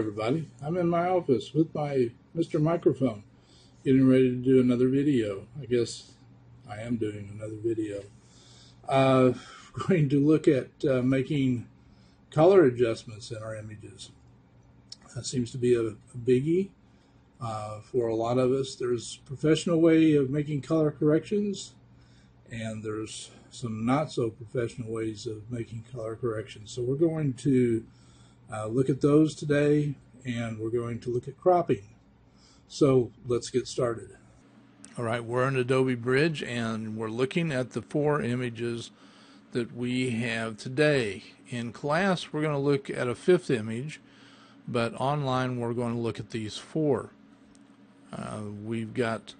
everybody. I'm in my office with my Mr. Microphone, getting ready to do another video. I guess I am doing another video. Going to look at making color adjustments in our images. That seems to be a biggie for a lot of us. There's a professional way of making color corrections, and there's some not so professional ways of making color corrections. So we're going to look at those today, and we're going to look at cropping. So let's get started. All right, we're in Adobe Bridge, and we're looking at the 4 images that we have today. In class, we're going to look at a 5th image, but online, we're going to look at these 4. We've got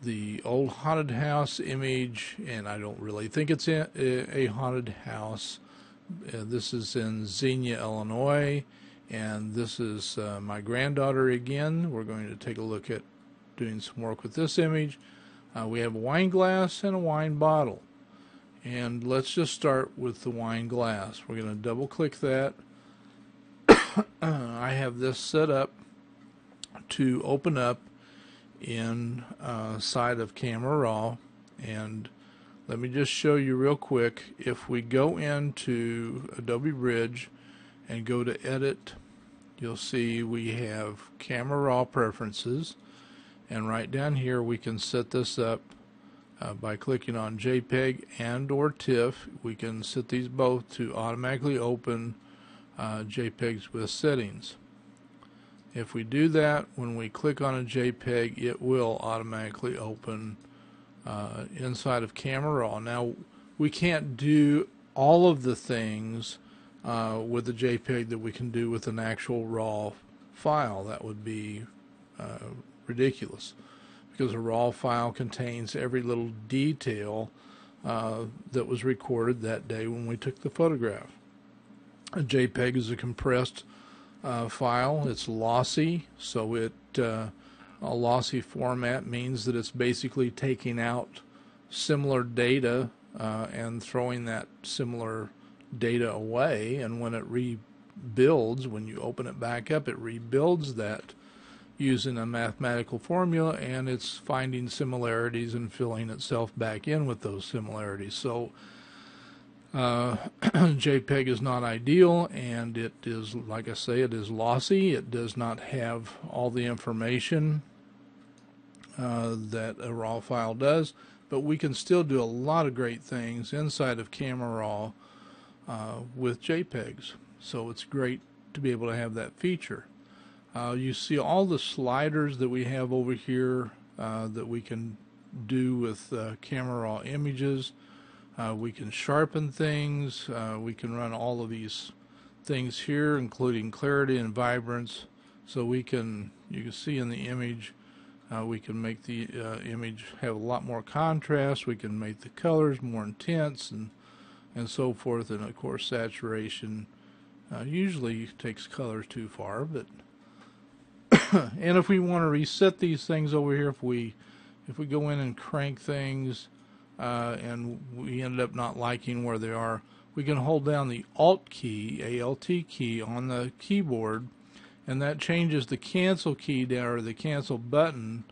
the old haunted house image, and I don't really think it's a haunted house. This is in Xenia, Illinois, and this is my granddaughter again. We're going to take a look at doing some work with this image. We have a wine glass and a wine bottle, and let's just start with the wine glass. We're going to double click that. I have this set up to open up in side of Camera Raw, and let me just show you real quick. If we go into Adobe Bridge and go to Edit, you'll see we have Camera Raw Preferences, and right down here we can set this up by clicking on JPEG and or TIFF. We can set these both to automatically open JPEGs with settings. If we do that, when we click on a JPEG, it will automatically open inside of Camera Raw. Now, we can't do all of the things with the JPEG that we can do with an actual RAW file. That would be ridiculous, because a RAW file contains every little detail that was recorded that day when we took the photograph. A JPEG is a compressed file. It's lossy, so a lossy format means that it's basically taking out similar data and throwing that similar data away, and when it rebuilds, when you open it back up, it rebuilds that using a mathematical formula, and it's finding similarities and filling itself back in with those similarities. So JPEG is not ideal, and it is, like I say, it is lossy. It does not have all the information that a RAW file does, but we can still do a lot of great things inside of Camera Raw with JPEGs. So it's great to be able to have that feature. You see all the sliders that we have over here that we can do with Camera Raw images. We can sharpen things. We can run all of these things here, including clarity and vibrance. So we can, you can see in the image, we can make the image have a lot more contrast. We can make the colors more intense and so forth. And of course, saturation usually takes colors too far, but and if we want to reset these things over here, if we go in and crank things and we ended up not liking where they are, we can hold down the Alt key, A-L-T key, on the keyboard, and that changes the cancel key down, or the cancel button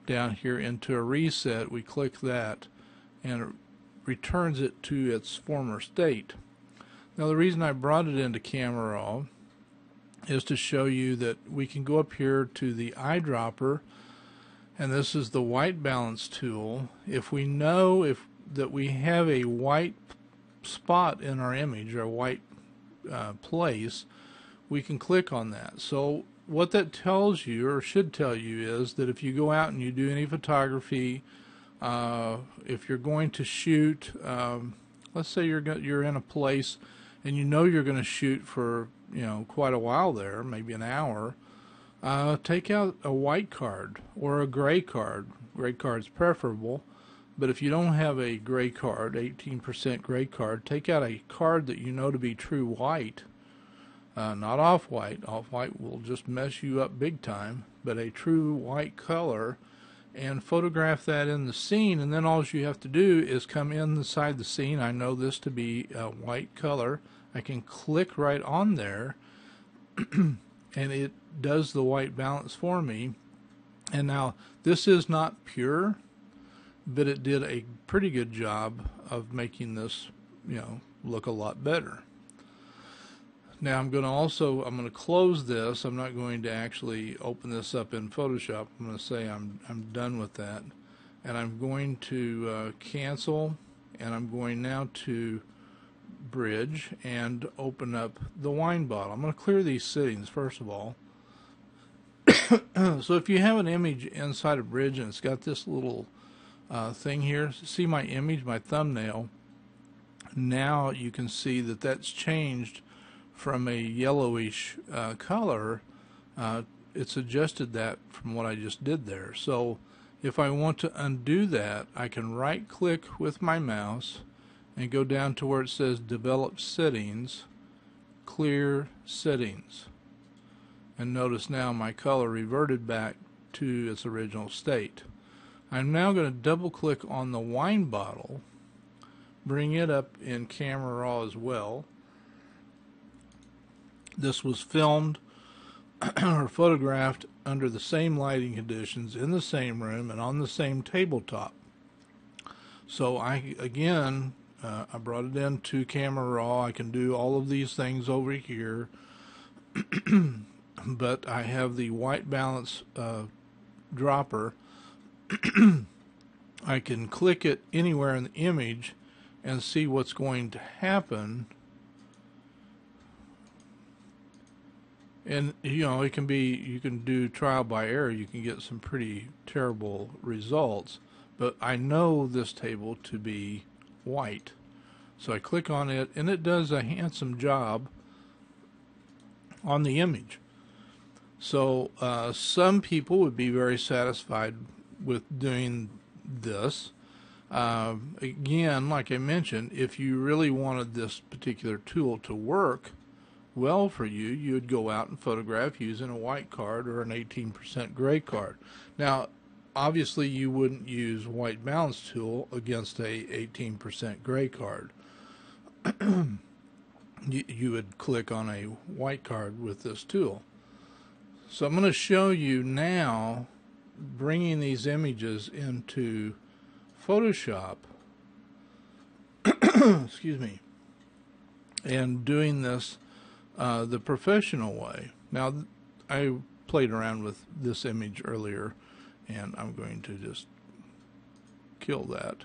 down here, into a reset. We click that and it returns it to its former state. Now, the reason I brought it into Camera Raw is to show you that we can go up here to the eyedropper, and this is the white balance tool. If we know that we have a white spot in our image, or a white place, we can click on that. So what that tells you, or should tell you, is that if you go out and you do any photography, if you're going to shoot, let's say you're in a place and you know you're going to shoot for quite a while there, maybe an hour, take out a white card or a gray card. Gray card's preferable, but if you don't have a gray card, 18% gray card, take out a card that you know to be true white, not off-white. Off-white will just mess you up big time, but a true white color, and photograph that in the scene, and then all you have to do is come inside the scene. I know this to be a white color. I can click right on there and it does the white balance for me. And now this is not pure, but it did a pretty good job of making this, look a lot better. Now I'm going to close this. I'm not going to actually open this up in Photoshop. I'm going to say I'm done with that, and I'm going to cancel, and I'm going now to Bridge and open up the wine bottle. I'm going to clear these settings first of all. So if you have an image inside of Bridge and it's got this little thing here, see my image, my thumbnail, now you can see that that's changed from a yellowish color. It's adjusted that from what I just did there. So if I want to undo that, I can right click with my mouse and go down to where it says Develop Settings, Clear Settings. And notice now my color reverted back to its original state. I'm now going to double click on the wine bottle, bring it up in Camera Raw as well. This was filmed or photographed under the same lighting conditions in the same room and on the same tabletop. So I brought it into Camera Raw. I can do all of these things over here. But I have the white balance dropper. I can click it anywhere in the image and see what's going to happen. And it can be, you can do trial by error. You can get some pretty terrible results. But I know this table to be white. So I click on it, and it does a handsome job on the image. So some people would be very satisfied with doing this. Again, like I mentioned, if you really wanted this particular tool to work well for you, you would go out and photograph using a white card or an 18% gray card. Now, obviously, you wouldn't use white balance tool against a 18% gray card. You would click on a white card with this tool. So I'm going to show you now bringing these images into Photoshop, excuse me, and doing this the professional way. Now, I played around with this image earlier, and I'm going to just kill that.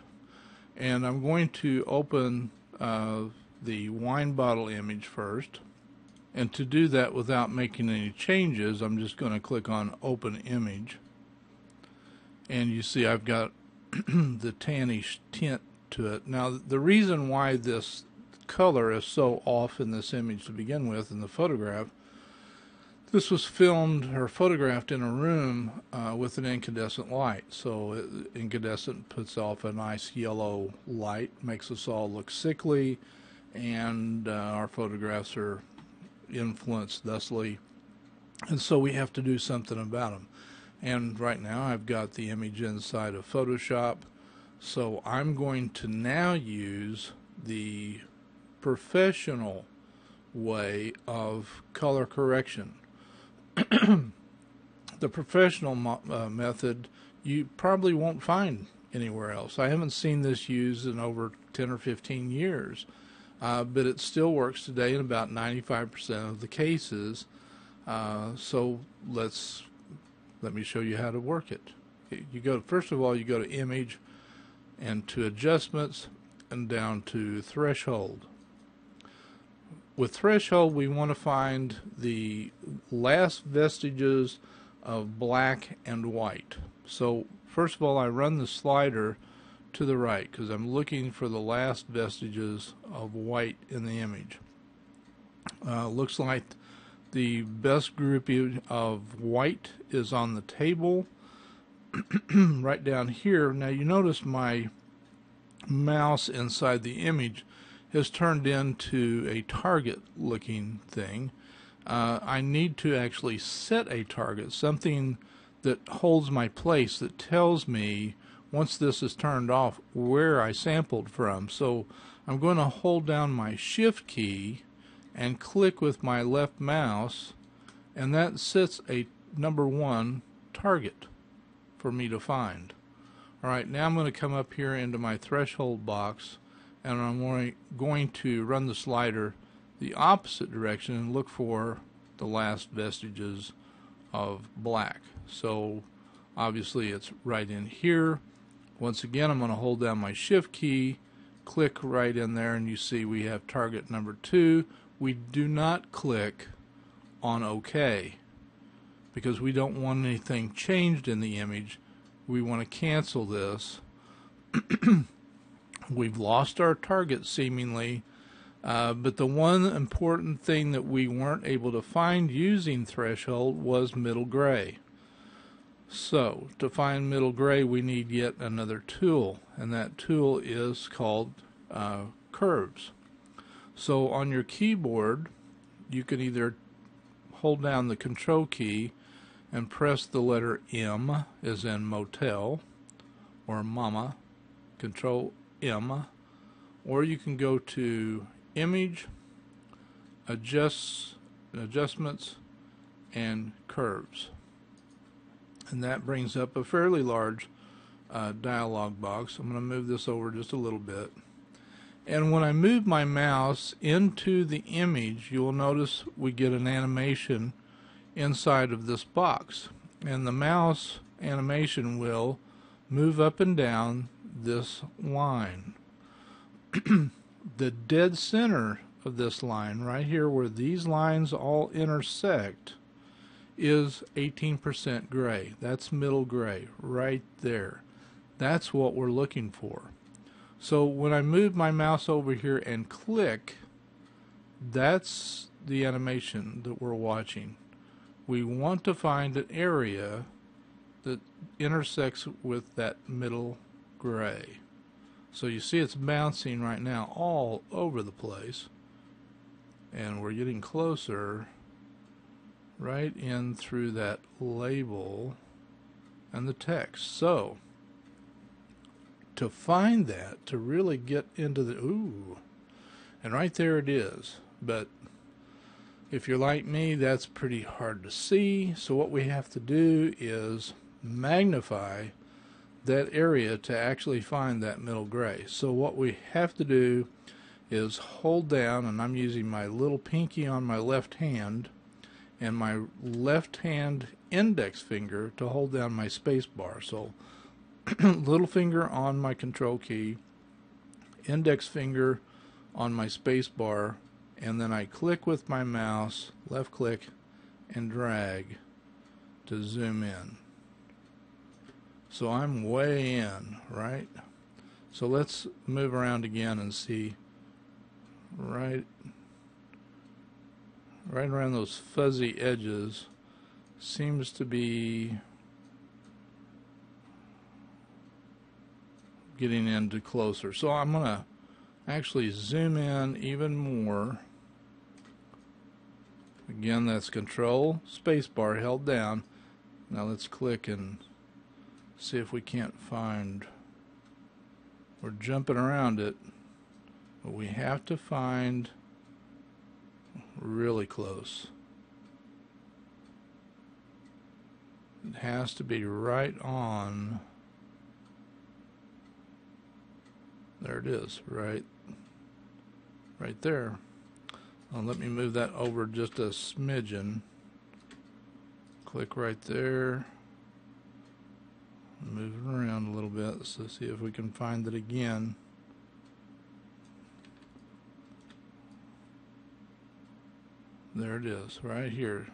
And I'm going to open the wine bottle image first. And to do that without making any changes, I'm just going to click on Open Image. And you see I've got the tannish tint to it. Now, the reason why this color is so off in this image to begin with, in the photograph, this was filmed or photographed in a room with an incandescent light. So incandescent puts off a nice yellow light, makes us all look sickly, and our photographs are influenced thusly, and so we have to do something about them. And right now I've got the image inside of Photoshop, so I'm going to now use the professional way of color correction. The professional method you probably won't find anywhere else. I haven't seen this used in over 10 or 15 years. But it still works today in about 95% of the cases. So let me show you how to work it. First of all, you go to Image and to Adjustments and down to Threshold. With Threshold, we want to find the last vestiges of black and white. So first of all, I run the slider to the right because I'm looking for the last vestiges of white in the image. Looks like the best grouping of white is on the table right down here. Now you notice my mouse inside the image has turned into a target looking thing. I need to actually set a target, something that holds my place, that tells me once this is turned off where I sampled from. So I'm going to hold down my Shift key and click with my left mouse and that sets a number 1 target for me to find. Alright, now I'm going to come up here into my threshold box, and I'm going to run the slider the opposite direction and look for the last vestiges of black. So obviously it's right in here. Once again, I'm going to hold down my shift key, click right in there, and you see we have target number 2. We do not click on OK because we don't want anything changed in the image. We want to cancel this. We've lost our target seemingly, but the one important thing that we weren't able to find using threshold was middle gray. So to find middle gray, we need yet another tool, and that tool is called curves. So on your keyboard, you can either hold down the control key and press the letter M, as in motel, or mama, control M, or you can go to Image, Adjustments, and Curves. And that brings up a fairly large dialog box. I'm going to move this over just a little bit. And when I move my mouse into the image, you'll notice we get an animation inside of this box. And the mouse animation will move up and down this line. The dead center of this line, right here where these lines all intersect, is 18% gray. That's middle gray right there. That's what we're looking for. So when I move my mouse over here and click, that's the animation that we're watching. We want to find an area that intersects with that middle gray. So you see it's bouncing right now all over the place, and we're getting closer right in through that label and the text. So to find that, to really get into the and right there it is. But if you're like me, that's pretty hard to see. So what we have to do is magnify that area to actually find that middle gray. So what we have to do is hold down, and I'm using my little pinky on my left hand and my left hand index finger to hold down my space bar. So little finger on my control key, index finger on my space bar, and then I click with my mouse, left click, and drag to zoom in. So I'm way in, right? So let's move around again and see right around those fuzzy edges seems to be getting into closer. So I'm going to actually zoom in even more. Again, that's control spacebar held down. Now let's click and see if we can't find. We're jumping around it, but we have to find really close. It has to be right on. There it is, right there. Let me move that over just a smidgen. Click right there. Move it around a little bit, so see if we can find it again. There it is, right here.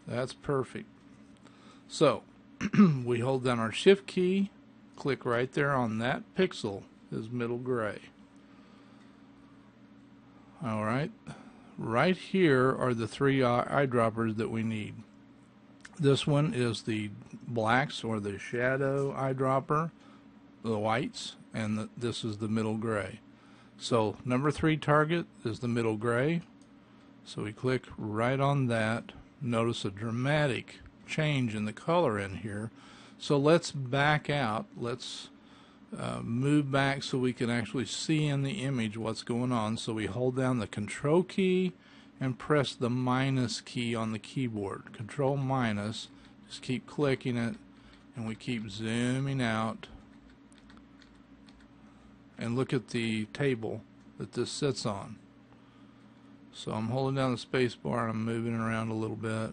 That's perfect. So we hold down our shift key, click right there on that pixel is middle gray. Alright, right here are the three eyedroppers that we need. This one is the blacks, or the shadow eyedropper, the whites, and this is the middle gray. So number 3 target is the middle gray. So we click right on that. Notice a dramatic change in the color in here. So let's back out. Let's move back so we can actually see in the image what's going on. So we hold down the control key and press the minus key on the keyboard. Control minus, just keep clicking it, and we keep zooming out. And look at the table that this sits on. So I'm holding down the space bar and I'm moving it around a little bit.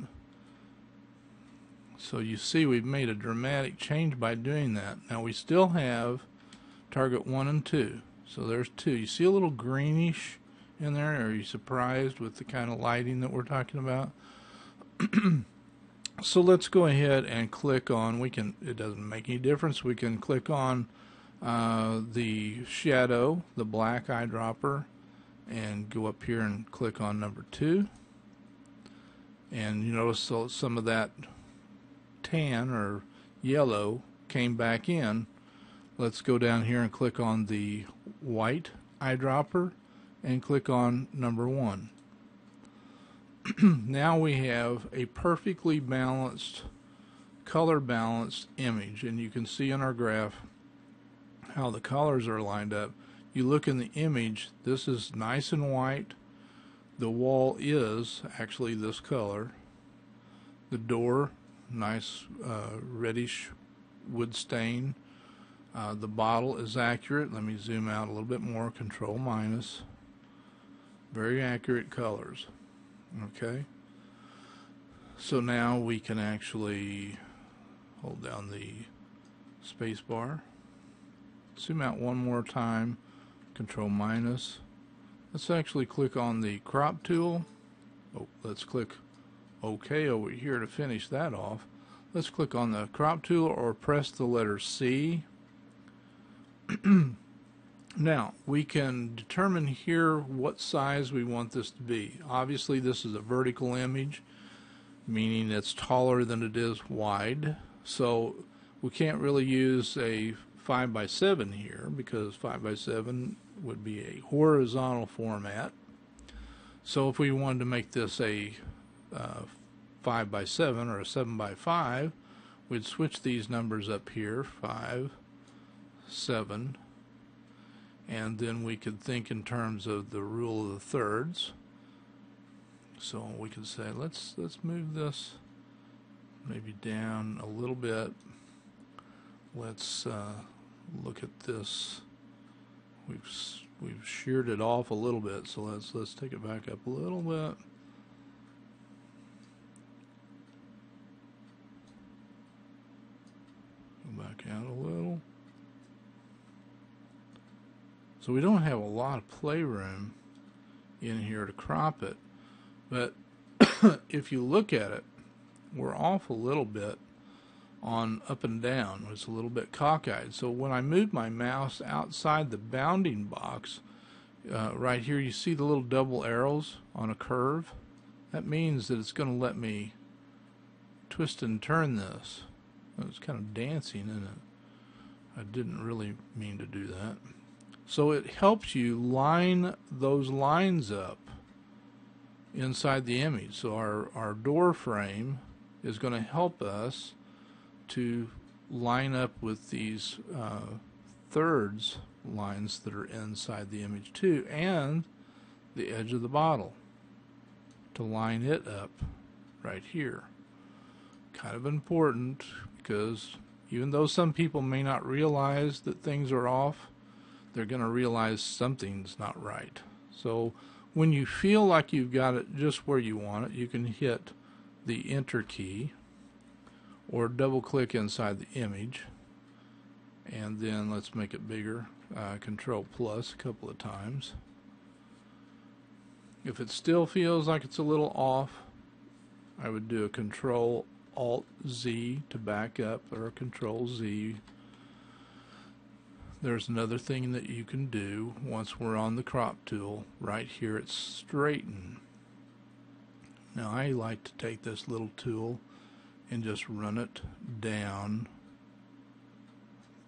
So you see we've made a dramatic change by doing that. Now we still have target 1 and 2. So there's 2. You see a little greenish in there? Are you surprised with the kind of lighting that we're talking about? So let's go ahead and click on, it doesn't make any difference, we can click on the shadow, the black eyedropper, and go up here and click on number 2. And you notice so some of that tan or yellow came back in. Let's go down here and click on the white eyedropper and click on number 1. Now we have a perfectly balanced, color balanced image, and you can see in our graph how the colors are lined up. You look in the image, this is nice and white. The wall is actually this color. The door, nice reddish wood stain. The bottle is accurate. Let me zoom out a little bit more. Control minus. Very accurate colors. Okay. So now we can actually hold down the space bar. Zoom out one more time. Control minus. Let's actually click on the crop tool. Oh, let's click OK over here to finish that off. Let's click on the crop tool or press the letter C. Now we can determine here what size we want this to be. Obviously this is a vertical image, meaning it's taller than it is wide, so we can't really use a 5x7 here because 5x7 would be a horizontal format. So if we wanted to make this a 5x7 or a 7x5, we'd switch these numbers up here, 5, 7, and then we could think in terms of the rule of the thirds. So we could say let's move this maybe down a little bit. Let's look at this. We've sheared it off a little bit, so let's take it back up a little bit. Go back out a little. So we don't have a lot of playroom in here to crop it, but if you look at it, we're off a little bit on up and down. It's a little bit cockeyed. So when I move my mouse outside the bounding box, right here you see the little double arrows on a curve. That means that it's going to let me twist and turn this. It's kind of dancing, isn't it? I didn't really mean to do that. So it helps you line those lines up inside the image. So our door frame is going to help us to line up with these thirds lines that are inside the image too, and the edge of the bottle to line it up right here. Kind of important because even though some people may not realize that things are off, they're going to realize something's not right. So when you feel like you've got it just where you want it, you can hit the Enter key or double click inside the image, and then let's make it bigger. Control plus a couple of times. If it still feels like it's a little off, I would do a Control Alt Z to back up, or a Control Z. There's another thing that you can do once we're on the crop tool. Right here it's straighten. Now I like to take this little tool and just run it down,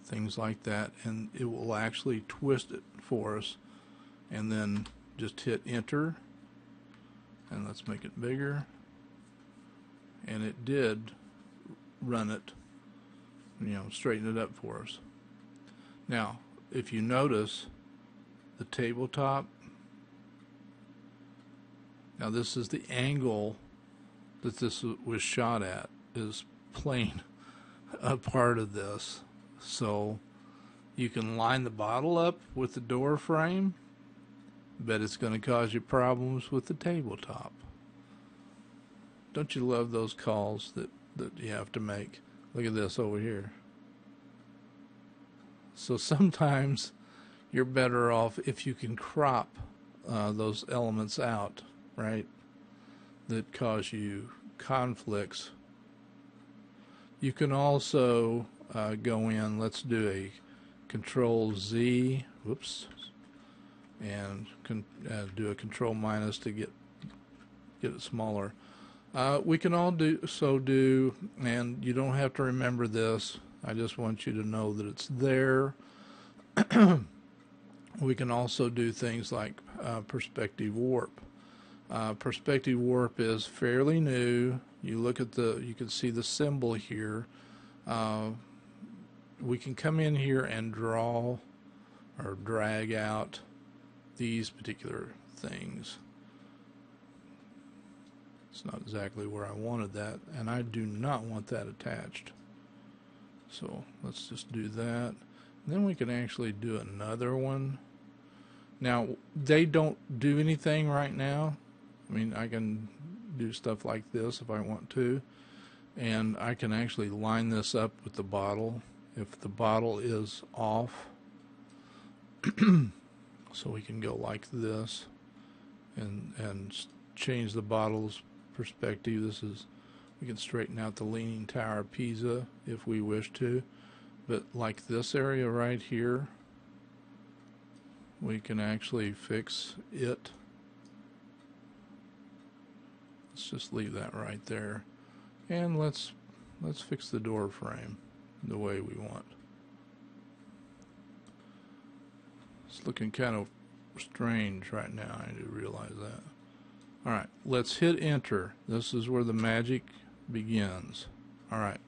things like that, and it will actually twist it for us. And then just hit Enter, and let's make it bigger. And it did run it, straighten it up for us. Now, if you notice, the tabletop Now this is the angle that this was shot at, is plain a part of this. So you can line the bottle up with the door frame, but it's going to cause you problems with the tabletop. Don't you love those calls that you have to make? Look at this over here. So sometimes you're better off if you can crop those elements out, right, that cause you conflicts. You can also go in, let's do a Control Z, whoops, and do a Control minus to get it smaller. We can all do, and you don't have to remember this. I just want you to know that it's there. We can also do things like perspective warp. Perspective warp is fairly new. You look at you can see the symbol here. We can come in here and draw or drag out these particular things. It's not exactly where I wanted that, and I do not want that attached. So let's just do that. And then we can actually do another one. Now, they don't do anything right now. I mean, I can do stuff like this if I want to. And I can actually line this up with the bottle if the bottle is off. So we can go like this and change the bottle's perspective. We can straighten out the Leaning Tower of Pisa if we wish to. But like this area right here, we can actually fix it. Let's just leave that right there. And let's fix the door frame the way we want. It's looking kind of strange right now. I do realize that. Alright, let's hit enter. This is where the magic begins. Alright,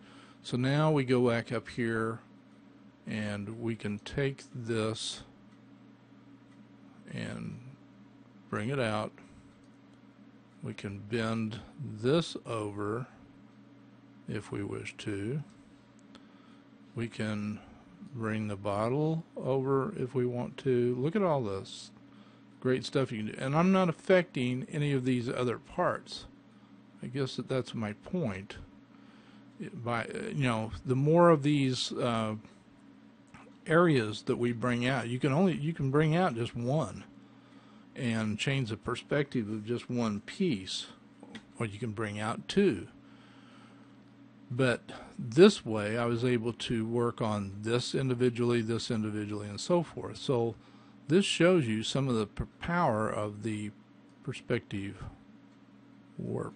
so now we go back up here and we can take this and bring it out. We can bend this over if we wish to. We can bring the bottle over if we want to. Look at all this great stuff you can do. And I'm not affecting any of these other parts. I guess that's my point. The more of these areas that we bring out, you can bring out just one and change the perspective of just one piece, or you can bring out two. But this way I was able to work on this individually, and so forth. So this shows you some of the power of the perspective warp.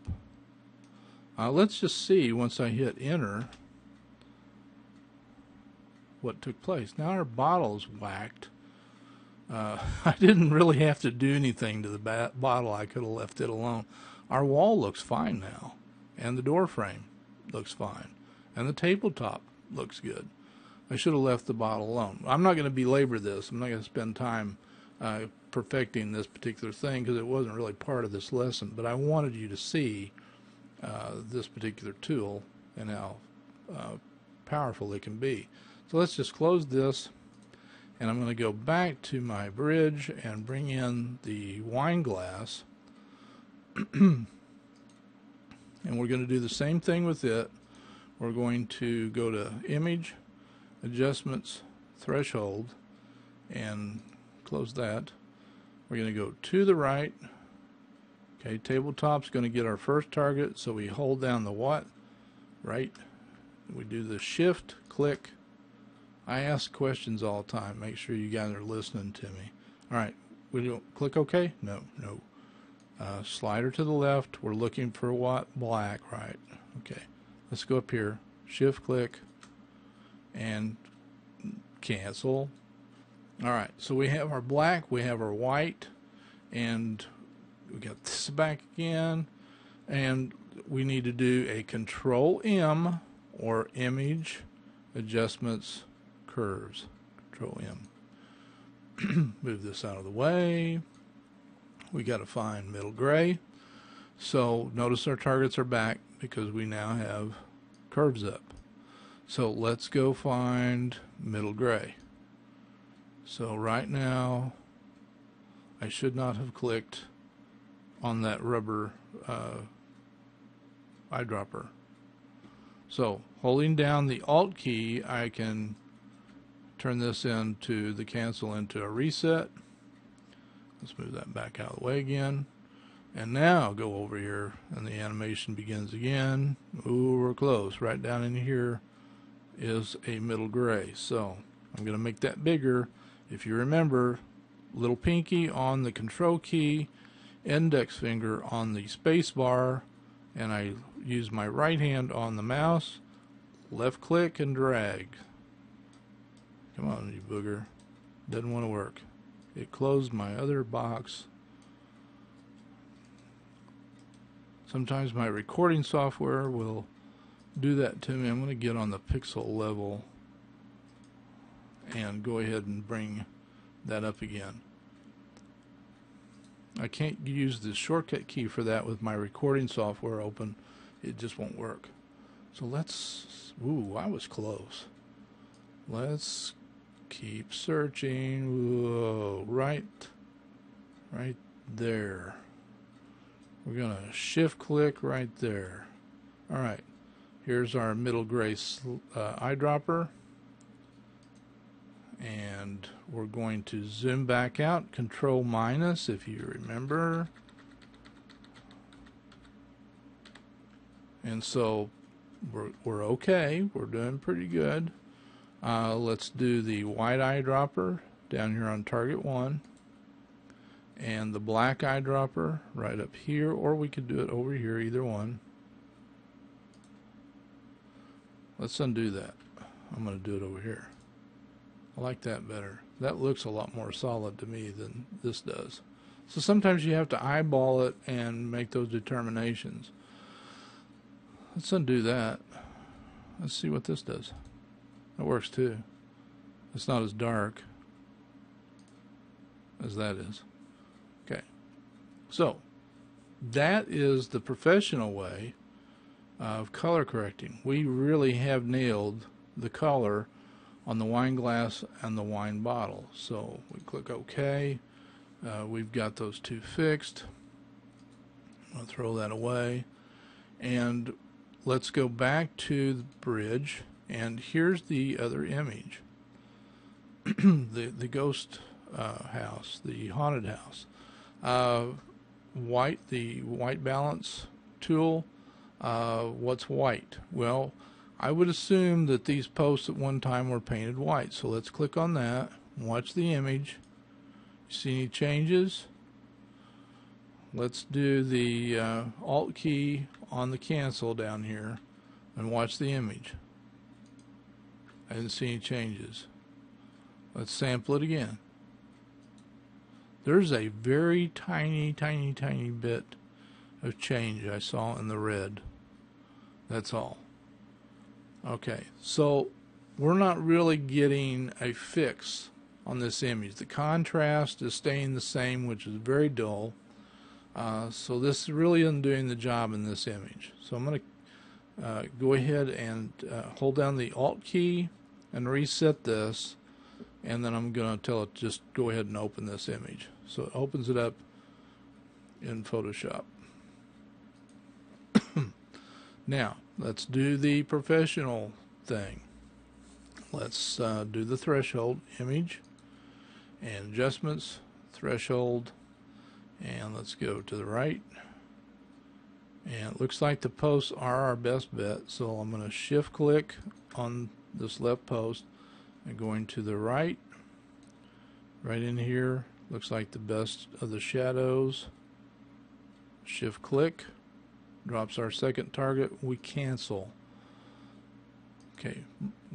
Let's just see, once I hit enter, what took place. Now our bottle's whacked. I didn't really have to do anything to the bottle. I could have left it alone. Our wall looks fine now, and the door frame looks fine, and the tabletop looks good. I should have left the bottle alone. I'm not going to belabor this. I'm not going to spend time perfecting this particular thing because it wasn't really part of this lesson, but I wanted you to see this particular tool and how powerful it can be. So let's just close this, and I'm going to go back to my bridge and bring in the wine glass. And we're going to do the same thing with it. We're going to go to Image, Adjustments, Threshold, and close that. We're going to go to the right. Okay, tabletop's going to get our first target, so we hold down the what? Right. We do the shift, click. I ask questions all the time. Make sure you guys are listening to me. All right, we don't click OK? No. Slider to the left. We're looking for what? Black, right? Okay. Let's go up here. Shift click and cancel. All right. So we have our black, we have our white, and we got this back again. And we need to do a Control M or Image, Adjustments, Curves. Control M. Move this out of the way. We got to find middle gray. So notice our targets are back because we now have curves up. So let's go find middle gray. So right now I should not have clicked on that rubber eyedropper. So holding down the Alt key, I can turn this into the cancel into a reset. Let's move that back out of the way again. And now go over here and the animation begins again. Ooh, we're close. Right down in here is a middle gray. So I'm going to make that bigger. If you remember, little pinky on the control key, index finger on the space bar, and I use my right hand on the mouse, left click and drag. Come on, you booger. Doesn't want to work. It closed my other box. Sometimes my recording software will do that to me. I'm going to get on the pixel level and go ahead and bring that up again. I can't use the shortcut key for that with my recording software open. It just won't work. So let's, ooh, I was close. Let's keep searching. Whoa, right there. We're going to shift click right there. All right, here's our middle gray eyedropper. And we're going to zoom back out, Control minus if you remember. And so we're okay, we're doing pretty good. Let's do the white eyedropper down here on target 1. And the black eyedropper right up here, or we could do it over here, either one. Let's undo that. I'm going to do it over here. I like that better. That looks a lot more solid to me than this does. So sometimes you have to eyeball it and make those determinations. Let's undo that. Let's see what this does. That works too. It's not as dark as that is. Okay. So that is the professional way of color correcting. We really have nailed the color on the wine glass and the wine bottle. So we click OK. We've got those two fixed. I'll throw that away. And let's go back to the bridge. And here's the other image. the ghost house, the haunted house. The white balance tool. What's white? Well, I would assume that these posts at one time were painted white. So let's click on that. Watch the image. You see any changes? Let's do the Alt key on the cancel down here and watch the image. I didn't see any changes. Let's sample it again. There's a very tiny bit of change I saw in the red. That's all. Okay, so we're not really getting a fix on this image. The contrast is staying the same, which is very dull. So this really isn't doing the job in this image. So I'm going to go ahead and hold down the Alt key and reset this, and then I'm going to tell it just go ahead and open this image. So it opens it up in Photoshop. Now let's do the professional thing. Let's do the threshold image and adjustments, threshold, and let's go to the right. And it looks like the posts are our best bet, so I'm going to shift click on this left post and going to the right. Right in here looks like the best of the shadows. Shift click drops our second target. We cancel. Okay,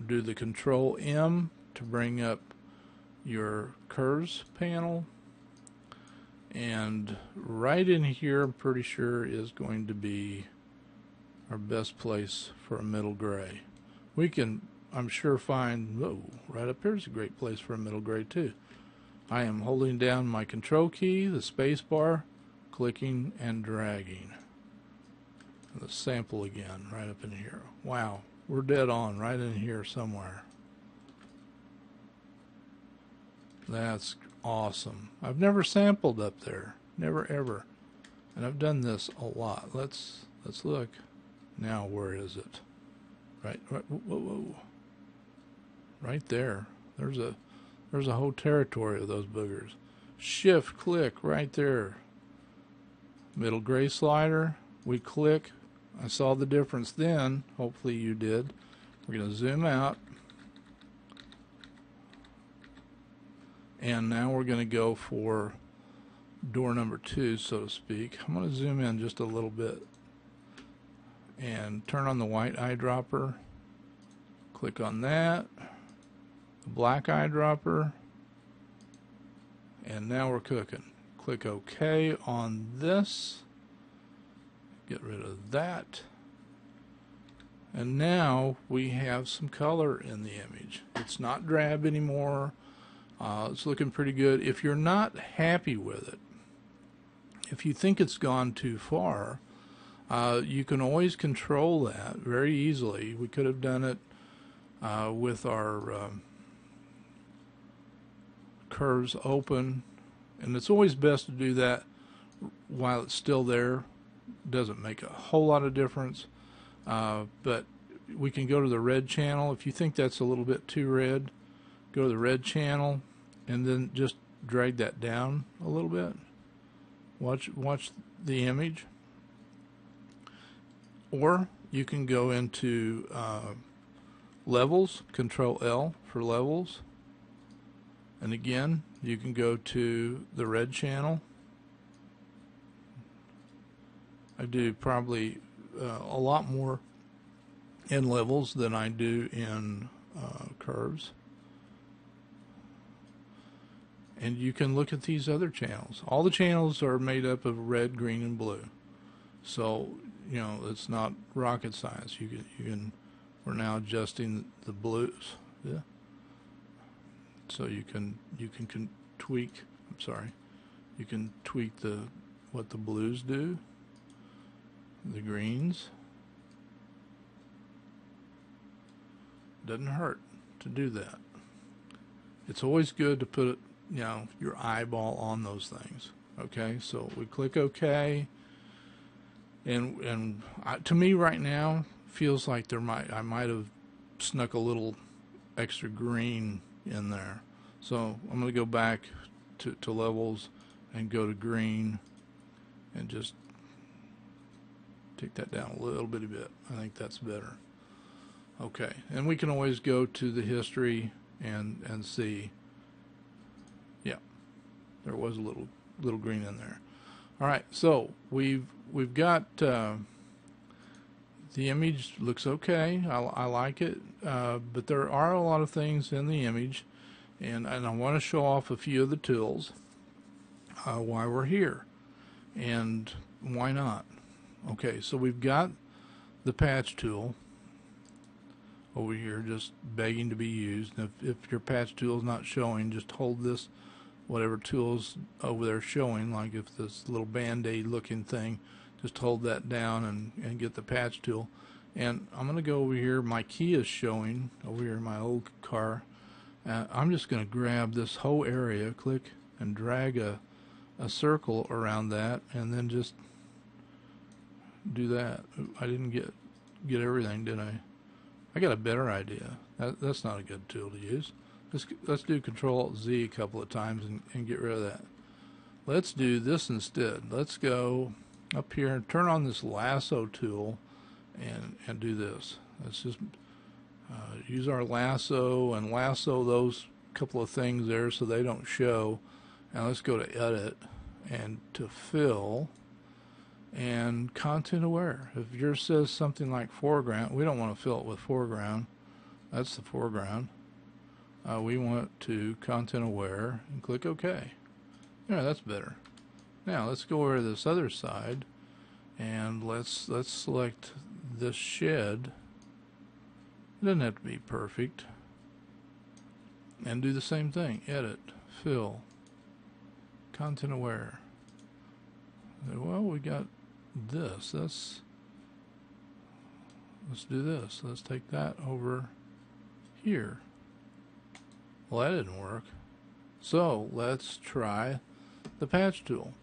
do the Control M to bring up your curves panel, and right in here I'm pretty sure is going to be our best place for a middle gray. We can, I'm sure, find, whoa, right up here is a great place for a middle gray too. I am holding down my Control key, the space bar, clicking and dragging. The sample again, right up in here. Wow, we're dead on, right in here somewhere. That's awesome. I've never sampled up there, never ever, and I've done this a lot. Let's look. Now where is it? Right, whoa, right there. There's a whole territory of those boogers. Shift click right there. Middle gray slider. We click. I saw the difference then. Hopefully you did. We're going to zoom out. And now we're going to go for door number 2, so to speak. I'm going to zoom in just a little bit and turn on the white eyedropper. Click on that. The black eyedropper. And now we're cooking. Click OK on this. Get rid of that. And now we have some color in the image. It's not drab anymore. It's looking pretty good. If you're not happy with it, if you think it's gone too far, you can always control that very easily. We could have done it with our curves open, and it's always best to do that while it's still there. Doesn't make a whole lot of difference, but we can go to the red channel. If you think that's a little bit too red, go to the red channel and then just drag that down a little bit. Watch the image. Or you can go into levels, Control L for levels, and again you can go to the red channel. I do probably a lot more in levels than I do in curves. And you can look at these other channels. All the channels are made up of red, green, and blue. So, you know, it's not rocket science. You can we're now adjusting the blues. Yeah. So you can tweak. I'm sorry. You can tweak what the blues do. The greens. Doesn't hurt to do that. It's always good to put your eyeball on those things. Okay, so we click OK, and to me right now feels like I might have snuck a little extra green in there. So I'm going to go back to levels and go to green and just take that down a little bitty bit. I think that's better. Okay, and we can always go to the history and see. Yeah, there was a little green in there. All right, so we've got the image looks okay. I like it, but there are a lot of things in the image, and I want to show off a few of the tools while we're here, and why not? Okay, so we've got the patch tool over here just begging to be used. If your patch tool is not showing, just hold this, whatever tool's over there showing, like if this little band-aid looking thing, just hold that down and get the patch tool. And I'm going to go over here, my key is showing over here in my old car. I'm just going to grab this whole area, click and drag a circle around that, and then just do that. I didn't get everything, did I? I got a better idea. That's not a good tool to use. Let's do Control-Z a couple of times and get rid of that. Let's do this instead. Let's go up here and turn on this lasso tool and do this. Let's just use our lasso and lasso those couple of things there so they don't show. Now let's go to Edit and to Fill and Content Aware. If yours says something like foreground, we don't want to fill it with foreground. That's the foreground. We want to Content Aware and click OK. Yeah, that's better. Now let's go over to this other side and let's select this shed. It doesn't have to be perfect. And do the same thing. Edit, Fill, Content Aware. Well, we got this. let's do this. Let's take that over here. Well, that didn't work. So let's try the patch tool.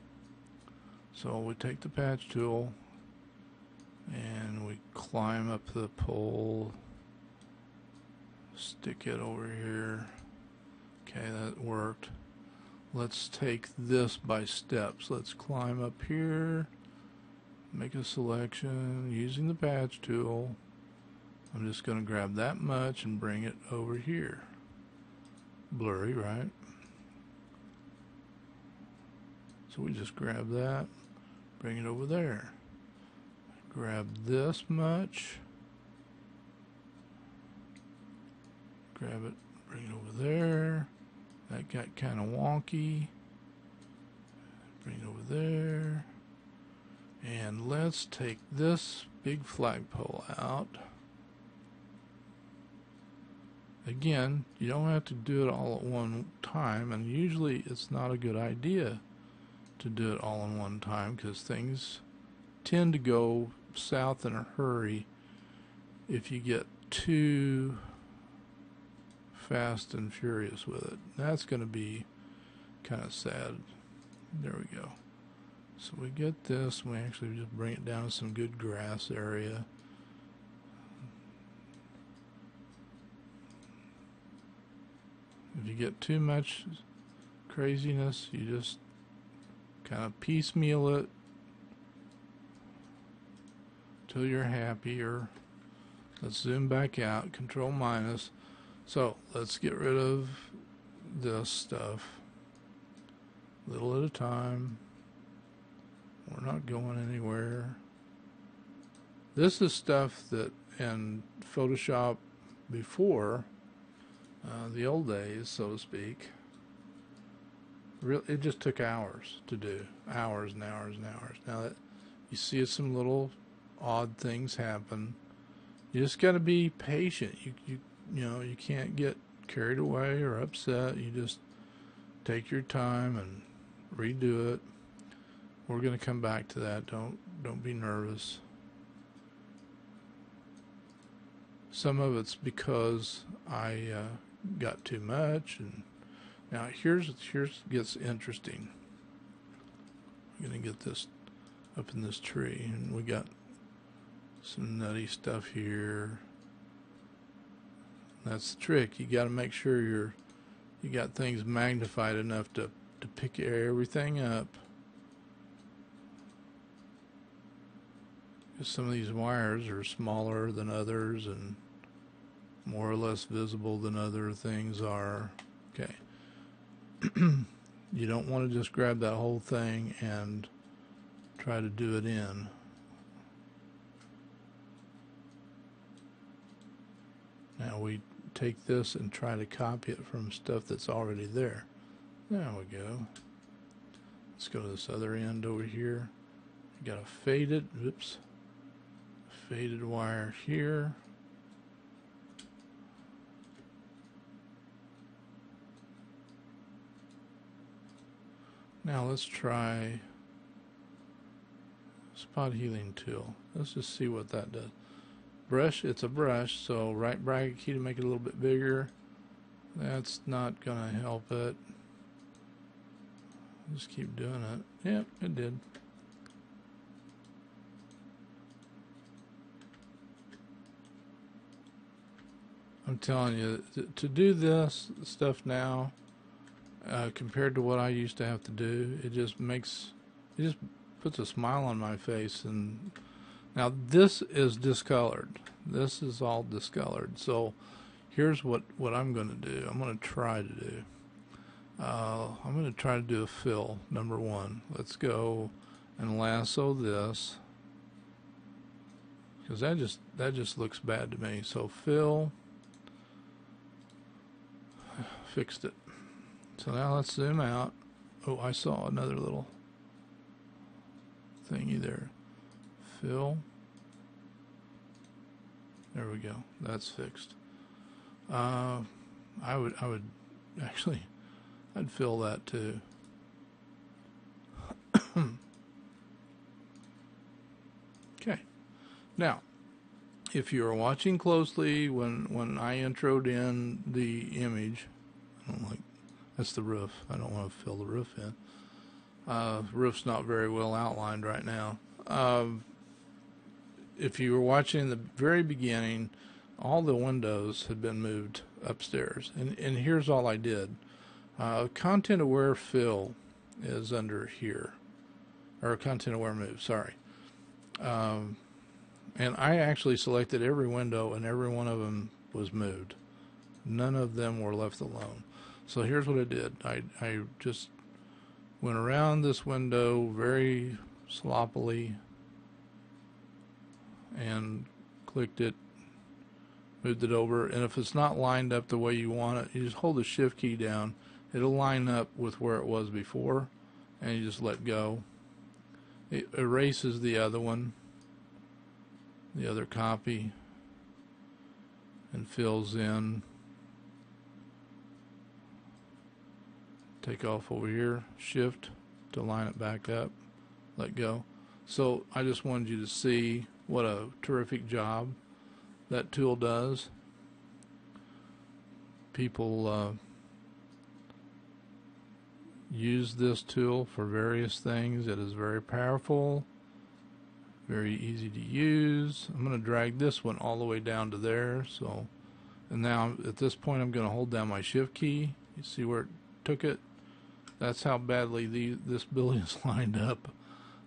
So we take the patch tool and we climb up the pole, stick it over here. Okay, that worked. Let's take this by steps. Let's climb up here, make a selection using the patch tool. I'm just going to grab that much and bring it over here. Blurry, right? So we just grab that, bring it over there. Grab this much, grab it, bring it over there. That got kind of wonky. Bring it over there. And let's take this big flagpole out. Again, you don't have to do it all at one time, and usually it's not a good idea to do it all in one time because things tend to go south in a hurry if you get too fast and furious with it. That's going to be kind of sad. There we go. So we get this, and we actually just bring it down to some good grass area. If you get too much craziness, you just kind of piecemeal it till you're happy. Or let's zoom back out, Control minus. So let's get rid of this stuff little at a time. We're not going anywhere. This is stuff that in Photoshop before, the old days, so to speak, it just took hours to do. Hours and hours and hours. Now that you see some little odd things happen, you just got to be patient. You know, you can't get carried away or upset. You just take your time and redo it. We're going to come back to that. Don't be nervous. Some of it's because I got too much, and now here's gets interesting. I'm going to get this up in this tree, and we got some nutty stuff here. That's the trick. You got to make sure you got things magnified enough to pick everything up. Because some of these wires are smaller than others and more or less visible than other things are. Okay. You don't want to just grab that whole thing and try to do it in. Now we take this and try to copy it from stuff that's already there. There we go. Let's go to this other end over here. You got a faded wire here. Now let's try spot healing tool. Let's just see what that does. Brush, it's a brush, so right bracket key to make it a little bit bigger. That's not gonna help it. Just keep doing it. Yep, it did. I'm telling you, to do this stuff now, compared to what I used to have to do, it just puts a smile on my face. And now this is discolored. This is all discolored. So here's what I'm going to do. I'm going to try to do. I'm going to try to do a fill, number one. Let's go and lasso this, because that just looks bad to me. So fill, fixed it. So now let's zoom out. Oh, I saw another little thingy there. Fill. There we go. That's fixed. I would actually, I'd fill that too. Okay. Now, if you were watching closely when I introed in the image, I don't like, that's the roof. I don't want to fill the roof in. Roof's not very well outlined right now. If you were watching the very beginning, all the windows had been moved upstairs. And here's all I did. ContentAware Fill is under here. Or ContentAware Move, sorry. And I actually selected every window, and every one of them was moved. None of them were left alone. So here's what I did. I just went around this window very sloppily and clicked it, moved it over, and if it's not lined up the way you want it, you just hold the shift key down. It'll line up with where it was before, and you just let go. It erases the other one, the other copy, and fills in. Take off over here, shift to line it back up, let go. So I just wanted you to see what a terrific job that tool does. People use this tool for various things. It is very powerful, very easy to use. I'm going to drag this one all the way down to there. So, and now at this point I'm going to hold down my shift key. You see where it took it? That's how badly this building is lined up.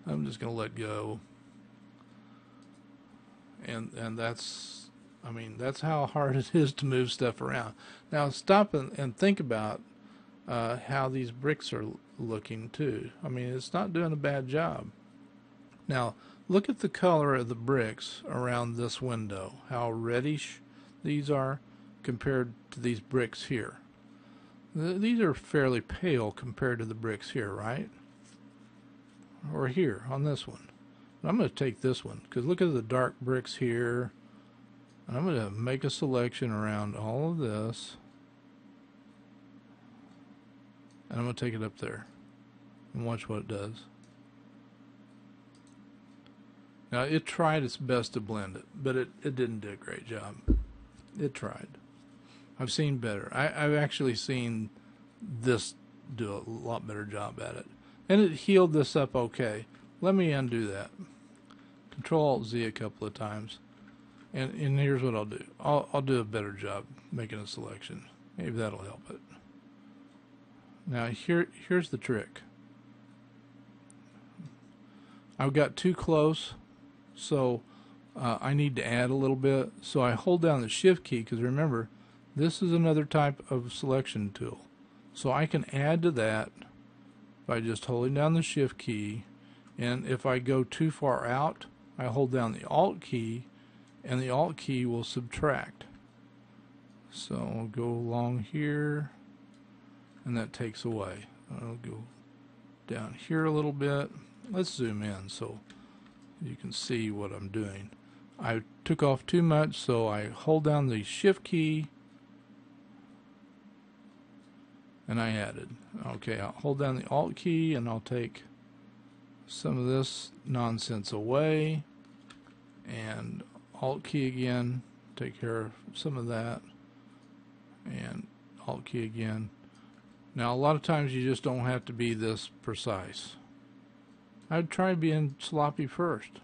I'm just going to let go. And that's, I mean, that's how hard it is to move stuff around. Now stop and think about how these bricks are looking too. I mean, it's not doing a bad job. Now look at the color of the bricks around this window, how reddish these are compared to these bricks here. These are fairly pale compared to the bricks here, right? Or here on this one. I'm going to take this one because look at the dark bricks here. I'm going to make a selection around all of this. And I'm going to take it up there and watch what it does. Now it tried its best to blend it, but it didn't do a great job. It tried. I've seen better. I've actually seen this do a lot better job at it. And it healed this up okay. Let me undo that. Control-Alt-Z a couple of times. And here's what I'll do. I'll do a better job making a selection. Maybe that'll help it. Now here's the trick. I've got too close, so I need to add a little bit. So I hold down the shift key because remember, this is another type of selection tool. So I can add to that by just holding down the shift key, and if I go too far out, I hold down the alt key, and the alt key will subtract. So I'll go along here, and that takes away. I'll go down here a little bit. Let's zoom in so you can see what I'm doing. I took off too much, so I hold down the shift key, and I added. Okay, I'll hold down the alt key and I'll take some of this nonsense away, and alt key again, take care of some of that, and alt key again. Now a lot of times you just don't have to be this precise. I'd try being sloppy first.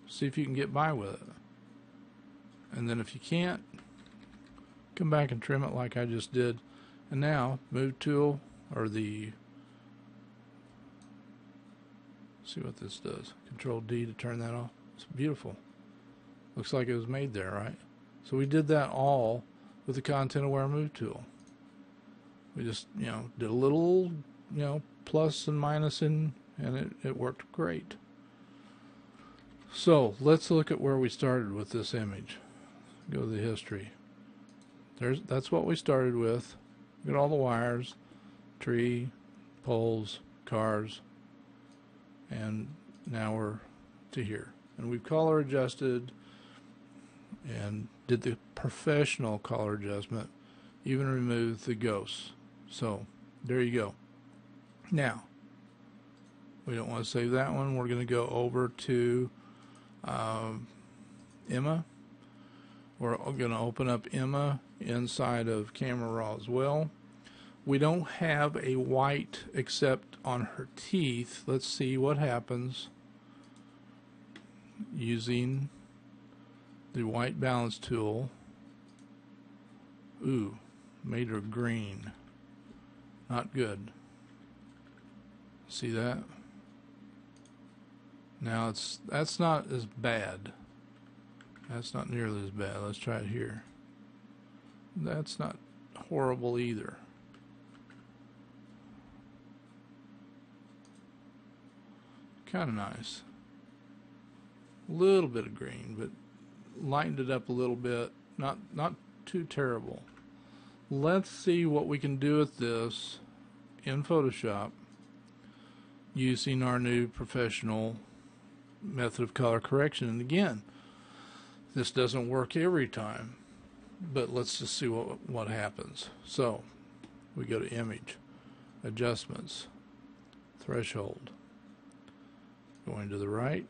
See if you can get by with it. And then if you can't, come back and trim it like I just did. And now, move tool, or the, see what this does. Control D to turn that off. It's beautiful. Looks like it was made there, right? So we did that all with the ContentAware Move tool. We just, did a little, plus and minus and it worked great. So let's look at where we started with this image. Go to the history. That's what we started with. Look at all the wires, tree, poles, cars, and now we're to here. And we've color adjusted and did the professional color adjustment, even removed the ghosts. So there you go. Now, we don't want to save that one. We're going to go over to Emma, We're going to open up Emma inside of Camera Raw as well. We don't have a white except on her teeth. Let's see what happens using the white balance tool. Ooh, made her green. Not good. See that? Now that's not as bad. That's not nearly as bad. Let's try it here. That's not horrible either. Kind of nice. A little bit of green, but lightened it up a little bit. Not too terrible. Let's see what we can do with this in Photoshop using our new professional method of color correction. And again, this doesn't work every time, but let's just see what happens. So we go to Image, Adjustments, Threshold, going to the right.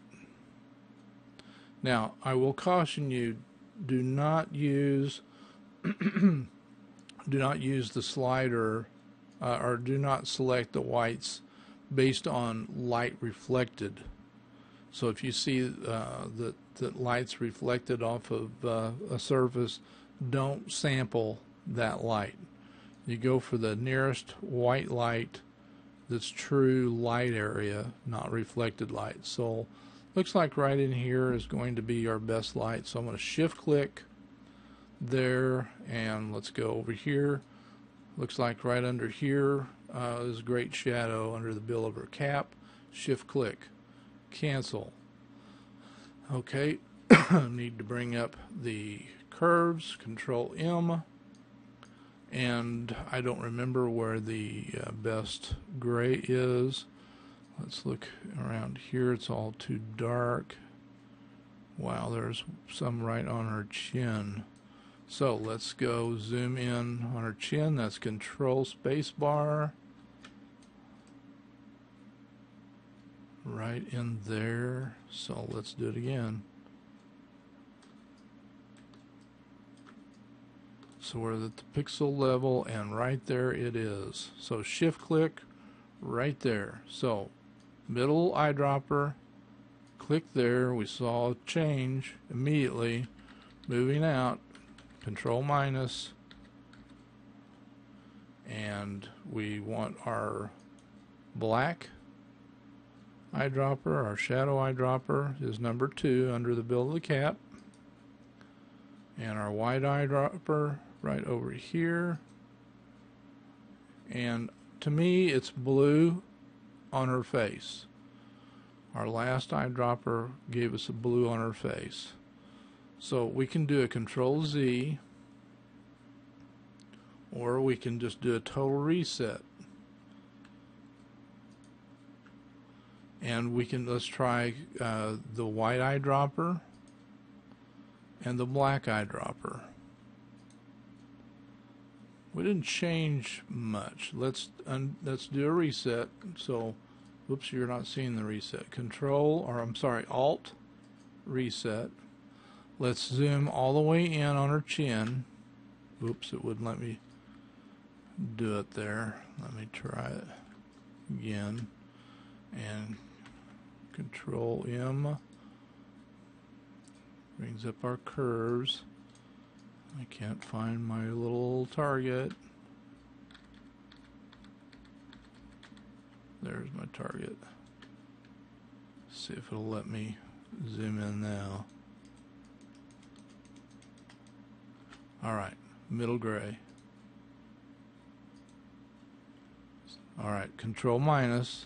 Now I will caution you, do not use do not use the slider or do not select the whites based on light reflected. So if you see that light's reflected off of a surface, don't sample that light. You go for the nearest white light that's true light area, not reflected light. So looks like right in here is going to be our best light. So I'm going to shift click there, and let's go over here. Looks like right under here is a great shadow under the belabor cap. Shift click, cancel. Okay, need to bring up the curves, Control M, and I don't remember where the best gray is. Let's look around here. It's all too dark. Wow, there's some right on her chin. So let's go zoom in on her chin. That's Control Space Bar. Right in there. So let's do it again. So we're at the pixel level, and right there it is. So shift click right there. So middle eyedropper, click there. We saw a change immediately. Moving out, Control minus, and we want our black eyedropper. Our shadow eyedropper is number 2 under the bill of the cap, and our white eyedropper right over here. And to me, it's blue on her face. Our last eyedropper gave us a blue on her face. So we can do a Control Z, or we can just do a total reset. And we can, let's try the white eyedropper and the black eyedropper. We didn't change much. Let's do a reset. So, whoops, you're not seeing the reset. Alt, reset. Let's zoom all the way in on her chin. Oops, it wouldn't let me do it there. Let me try it again. And Control M brings up our curves. I can't find my little target. There's my target. See if it'll let me zoom in now. Alright, middle gray. Alright, Control minus.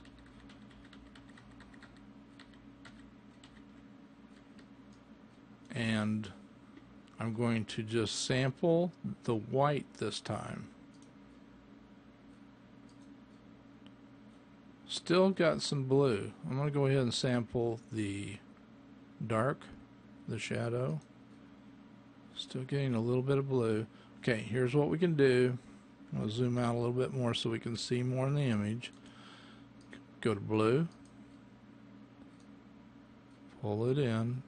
And I'm going to just sample the white this time. Still got some blue. I'm going to go ahead and sample the dark, the shadow. Still getting a little bit of blue. Okay, here's what we can do. I'll zoom out a little bit more so we can see more in the image. Go to blue. Pull it in.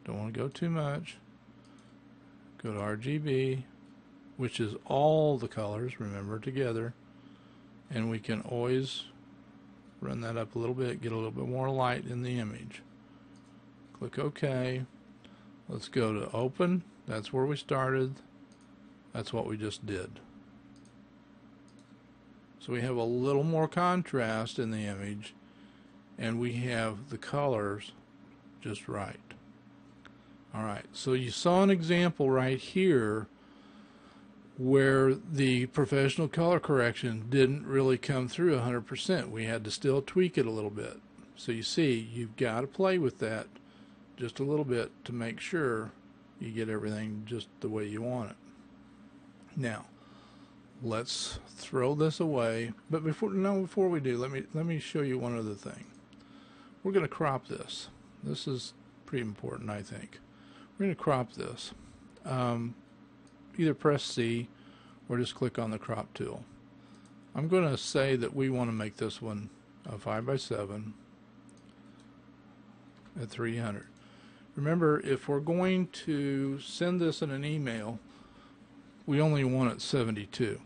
Don't want to go too much. Go to RGB, which is all the colors, remember, together. And we can always run that up a little bit, get a little bit more light in the image. Click OK. Let's go to Open. That's where we started. That's what we just did. So we have a little more contrast in the image, and we have the colors just right. Alright, so you saw an example right here where the professional color correction didn't really come through 100%. We had to still tweak it a little bit. So you see, you've got to play with that just a little bit to make sure you get everything just the way you want it. Now, let's throw this away. But before we do, let me show you one other thing. We're going to crop this. This is pretty important, I think. We're going to crop this. Either press C or just click on the crop tool. I'm going to say that we want to make this one a 5:7 at 300. Remember, if we're going to send this in an email, we only want it 72.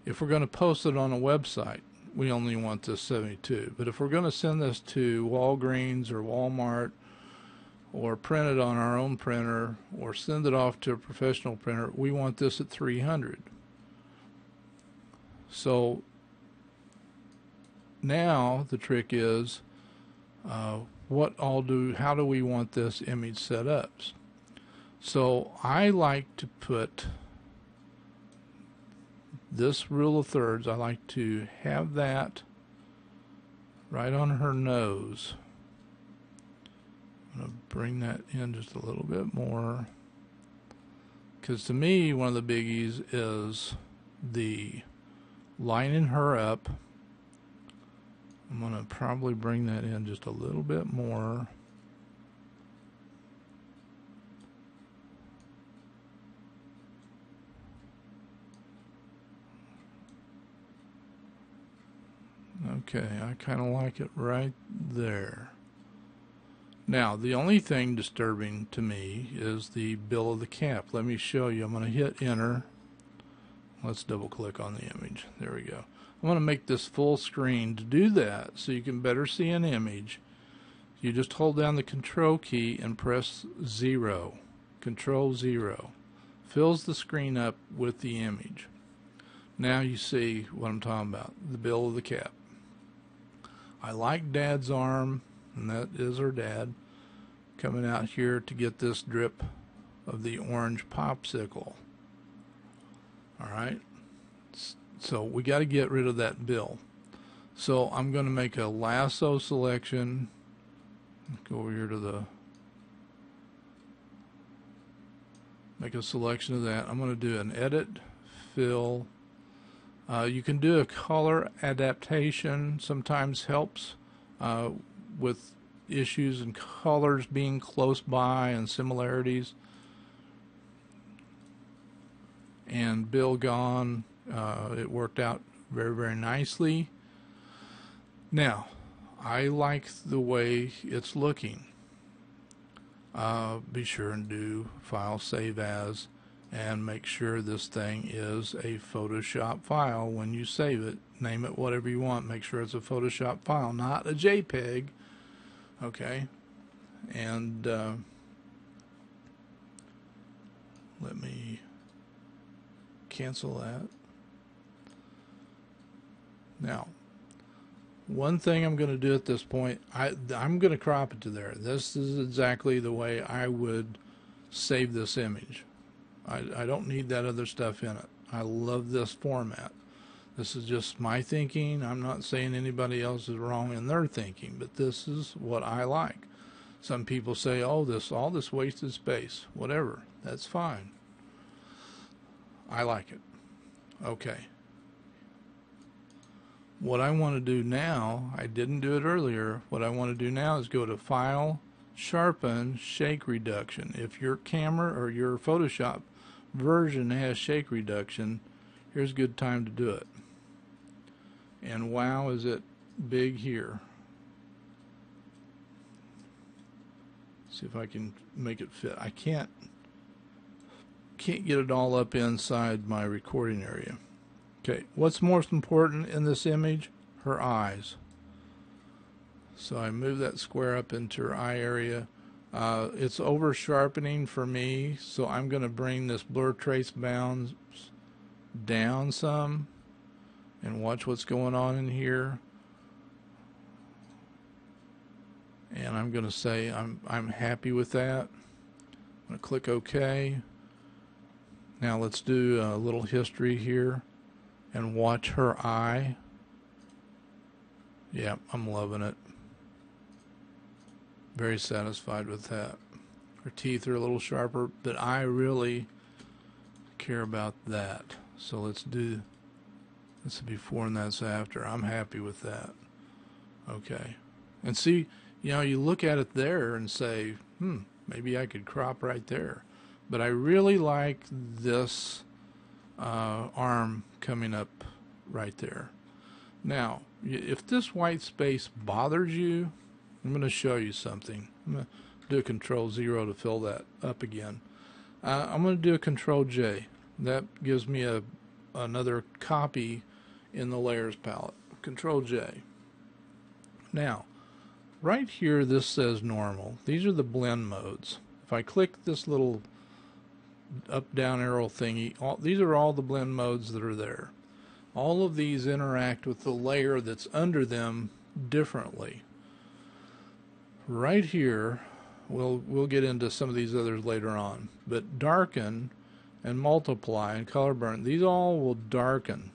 If we're going to post it on a website, we only want this 72. But if we're going to send this to Walgreens or Walmart, or print it on our own printer, or send it off to a professional printer, we want this at 300. So now the trick is, how do we want this image set up? So I like to put this rule of thirds, I like to have that right on her nose. I'm going to bring that in just a little bit more, because to me one of the biggies is the lining her up. I'm going to probably bring that in just a little bit more. Okay, I kind of like it right there. Now, the only thing disturbing to me is the bill of the cap. Let me show you. I'm going to hit enter. Let's double click on the image. There we go. I'm going to make this full screen. To do that, so you can better see an image, you just hold down the control key and press 0. Control 0. Fills the screen up with the image. Now you see what I'm talking about, the bill of the cap. I like Dad's arm, and that is her dad, coming out here to get this drip of the orange popsicle. Alright, so we got to get rid of that bill. So I'm going to make a lasso selection. Go over here to make a selection of that. I'm going to do an edit, fill. You can do a color adaptation, sometimes helps with issues and colors being close by and similarities. And Bill gone, it worked out very, very nicely. Now, I like the way it's looking. Be sure and do File Save As, and make sure this thing is a Photoshop file when you save it. Name it whatever you want. Make sure it's a Photoshop file, not a JPEG. Okay, and let me cancel that. Now, one thing I'm going to do at this point, I'm going to crop it to there. This is exactly the way I would save this image. I don't need that other stuff in it. I love this format. This is just my thinking. I'm not saying anybody else is wrong in their thinking, but this is what I like. Some people say, oh, all this wasted space. Whatever. That's fine. I like it. Okay. What I want to do now, I didn't do it earlier, what I want to do now is go to File, Sharpen, Shake Reduction. If your camera or your Photoshop version has shake reduction, here's a good time to do it. And wow, is it big here. See if I can make it fit. I can't get it all up inside my recording area. Okay, what's most important in this image? Her eyes. So I move that square up into her eye area. It's over sharpening for me, so I'm going to bring this blur trace bounds down some and watch what's going on in here. And I'm going to say I'm happy with that. I'm going to click OK. Now let's do a little history here and watch her eye. Yeah, I'm loving it. Very satisfied with that. Her teeth are a little sharper, but I really care about that. So let's do that's before and that's after. I'm happy with that. Okay. And see, you know, you look at it there and say, maybe I could crop right there. But I really like this arm coming up right there. Now, if this white space bothers you, I'm going to show you something. I'm going to do a Control-0 to fill that up again. I'm going to do a Control-J. That gives me another copy in the Layers palette. Control-J. Now, right here this says normal. These are the blend modes. If I click this little up-down arrow thingy, these are all the blend modes that are there. All of these interact with the layer that's under them differently. Right here, we'll get into some of these others later on, but darken and multiply and color burn, these all will darken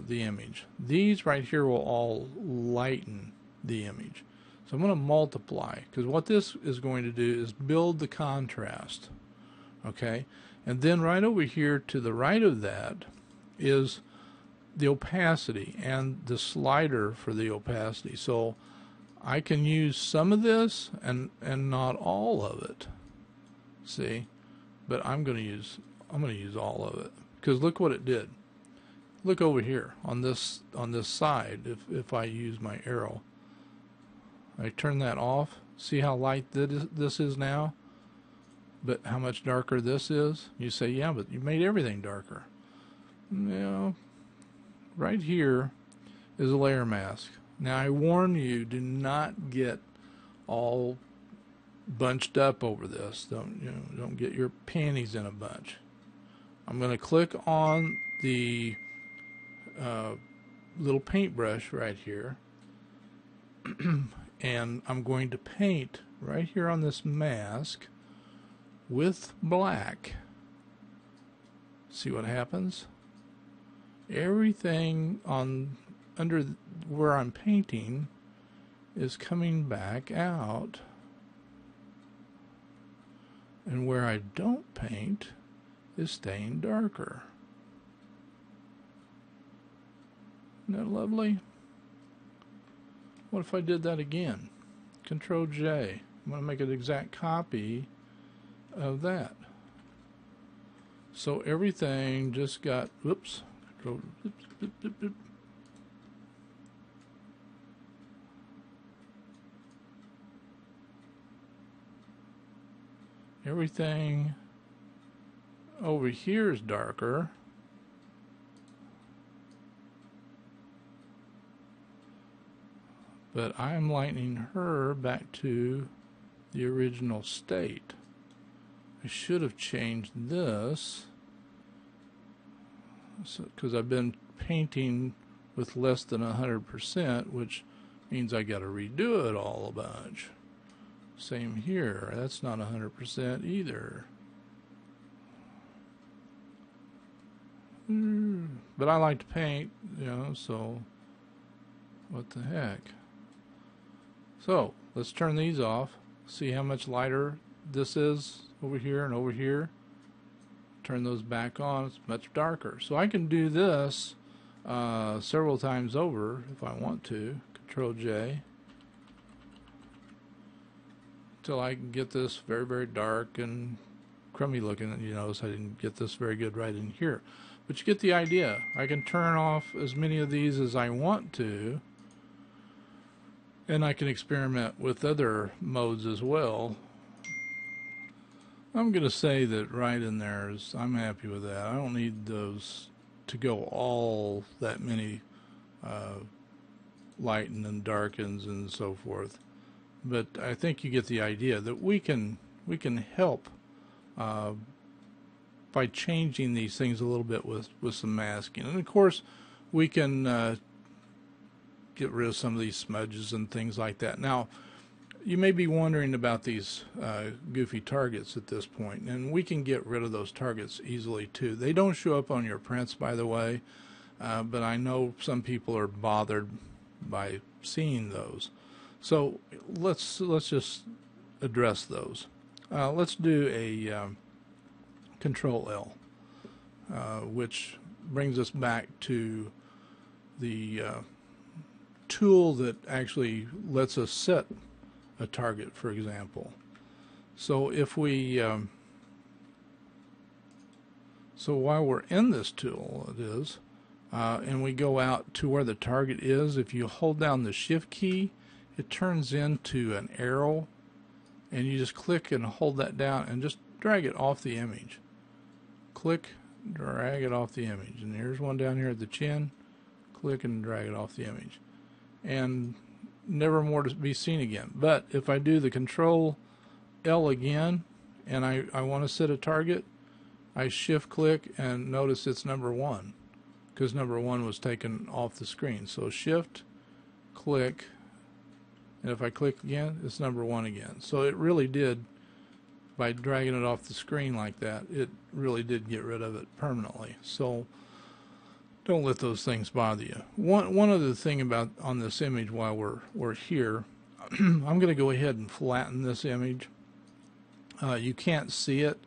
the image. These right here will all lighten the image. So I'm going to multiply, because what this is going to do is build the contrast. Okay, and then right over here to the right of that is the opacity and the slider for the opacity. So I can use some of this and not all of it. See, but I'm going to use all of it, because look what it did. Look over here on this side. If I use my arrow, I turn that off. See how light this is now, but how much darker this is. You say, yeah, but you made everything darker. You right here is a layer mask. Now I warn you, do not get all bunched up over this. Don't get your panties in a bunch. I'm going to click on the little paintbrush right here, and I'm going to paint right here on this mask with black. See what happens? Everything under where I'm painting is coming back out, and where I don't paint is staying darker. Isn't that lovely? What if I did that again? Control-J. I'm going to make an exact copy of that. So everything just got, whoops, Control, everything over here is darker. But I'm lightening her back to the original state. I should have changed this, because I've been painting with less than 100%, which means I got to redo it all a bunch. Same here. That's not 100% either. But I like to paint, so what the heck. So let's turn these off. See how much lighter this is over here and over here. Turn those back on. It's much darker. So I can do this several times over if I want to. Control-J. Until I can get this very, very dark and crummy looking. You notice I didn't get this very good right in here. But you get the idea. I can turn off as many of these as I want to. And I can experiment with other modes as well. I'm going to say that right in there is, I'm happy with that. I don't need those to go all that many lighten and darkens and so forth. But I think you get the idea that we can help by changing these things a little bit with some masking. And of course, we can get rid of some of these smudges and things like that. Now, you may be wondering about these goofy targets at this point, and we can get rid of those targets easily too. They don't show up on your prints, by the way, but I know some people are bothered by seeing those. So let's just address those. Let's do a Control L, which brings us back to the tool that actually lets us set a target, for example. So if we so while we're in this tool, it is, and we go out to where the target is, if you hold down the Shift key, it turns into an arrow, and you just click and hold that down and just drag it off the image. Click, drag it off the image. And here's one down here at the chin. Click and drag it off the image. And never more to be seen again. But if I do the Control L again and I want to set a target, I shift click and notice it's number 1 because number 1 was taken off the screen. So shift click, and if I click again, it's number 1 again. So it really did, by dragging it off the screen like that, it really did get rid of it permanently. So don't let those things bother you. One other thing about on this image while we're here, I'm going to go ahead and flatten this image. You can't see it